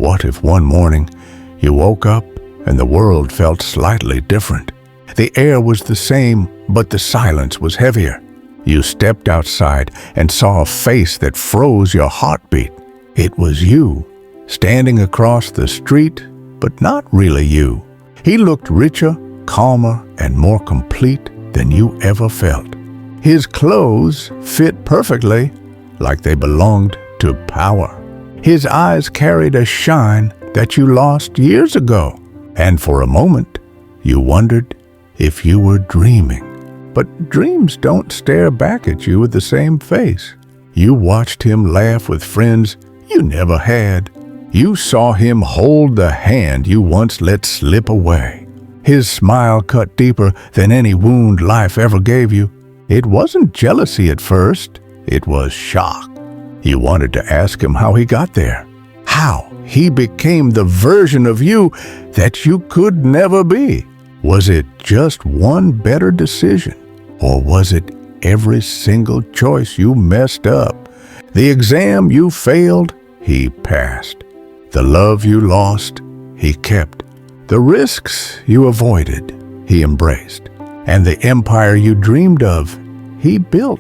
What if one morning you woke up and the world felt slightly different? The air was the same, but the silence was heavier. You stepped outside and saw a face that froze your heartbeat. It was you, standing across the street, but not really you. He looked richer, calmer, and more complete than you ever felt. His clothes fit perfectly, like they belonged to power. His eyes carried a shine that you lost years ago, and for a moment, you wondered if you were dreaming. But dreams don't stare back at you with the same face. You watched him laugh with friends you never had. You saw him hold the hand you once let slip away. His smile cut deeper than any wound life ever gave you. It wasn't jealousy at first, it was shock. You wanted to ask him how he got there, how he became the version of you that you could never be. Was it just one better decision, or was it every single choice you messed up? The exam you failed, he passed. The love you lost, he kept. The risks you avoided, he embraced. And the empire you dreamed of, he built.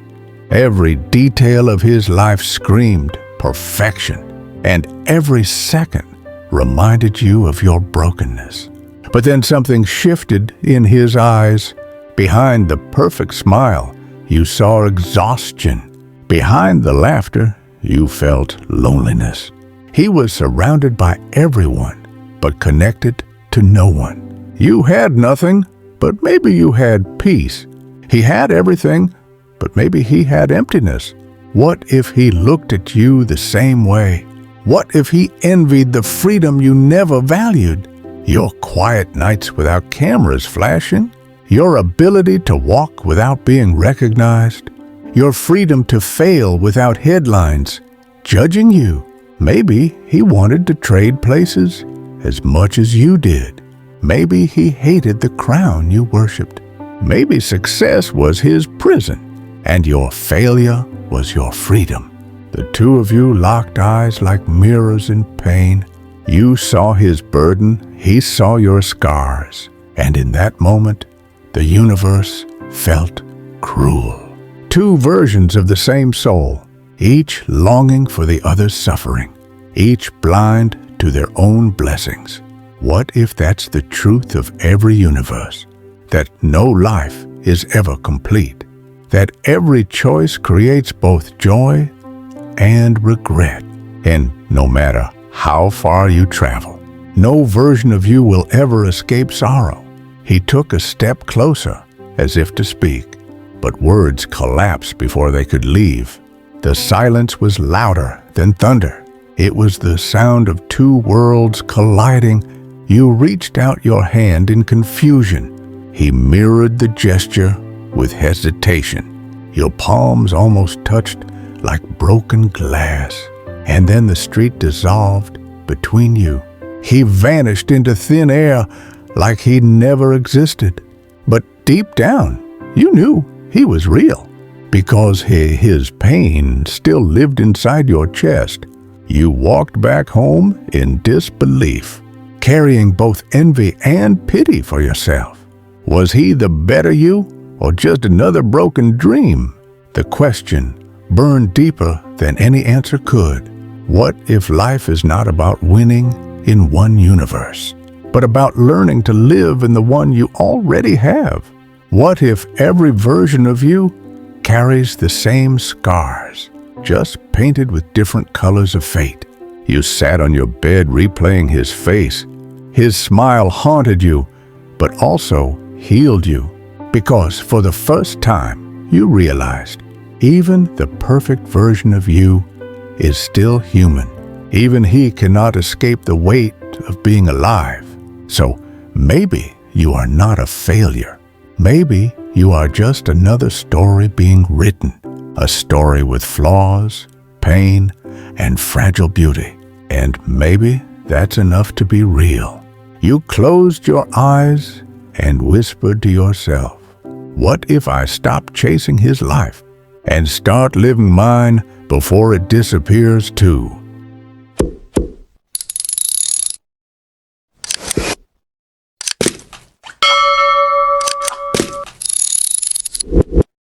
Every detail of his life screamed perfection, and every second reminded you of your brokenness. But then something shifted in his eyes. Behind the perfect smile, you saw exhaustion. Behind the laughter, you felt loneliness. He was surrounded by everyone, but connected to no one. You had nothing, but maybe you had peace. He had everything, but maybe he had emptiness. What if he looked at you the same way? What if he envied the freedom you never valued? Your quiet nights without cameras flashing? Your ability to walk without being recognized? Your freedom to fail without headlines judging you? Maybe he wanted to trade places as much as you did. Maybe he hated the crown you worshipped. Maybe success was his prison, and your failure was your freedom. The two of you locked eyes like mirrors in pain. You saw his burden, he saw your scars, and in that moment, the universe felt cruel. Two versions of the same soul, each longing for the other's suffering, each blind to their own blessings. What if that's the truth of every universe? That no life is ever complete. That every choice creates both joy and regret. And no matter how far you travel, no version of you will ever escape sorrow. He took a step closer, as if to speak, but words collapsed before they could leave. The silence was louder than thunder. It was the sound of two worlds colliding. You reached out your hand in confusion. He mirrored the gesture with hesitation. Your palms almost touched like broken glass. And then the street dissolved between you. He vanished into thin air like he never existed. But deep down, you knew he was real, because his pain still lived inside your chest. You walked back home in disbelief, carrying both envy and pity for yourself. Was he the better you, or just another broken dream? The question burned deeper than any answer could. What if life is not about winning in one universe, but about learning to live in the one you already have? What if every version of you carries the same scars, just painted with different colors of fate? You sat on your bed replaying his face. His smile haunted you, but also healed you, because for the first time you realized even the perfect version of you is still human. Even he cannot escape the weight of being alive. So maybe you are not a failure. Maybe you are just another story being written, a story with flaws, pain, and fragile beauty. And maybe that's enough to be real. You closed your eyes and whispered to yourself, what if I stop chasing his life and start living mine before it disappears too?